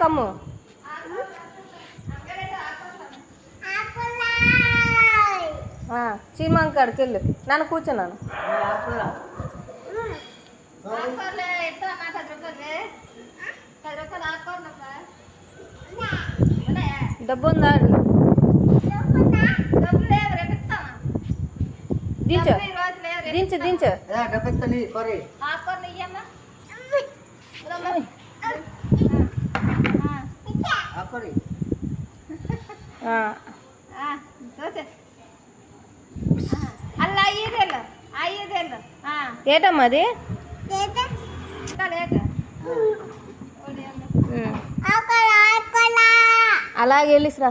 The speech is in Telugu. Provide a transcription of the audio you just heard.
కమ్ము చీమా కాడికి వెళ్ళు నన్ను కూర్చున్నాను డబ్బు ఉందా దించు దించు దించు ఏటమ్మా అది అలాగే వెళ్ళిసిరా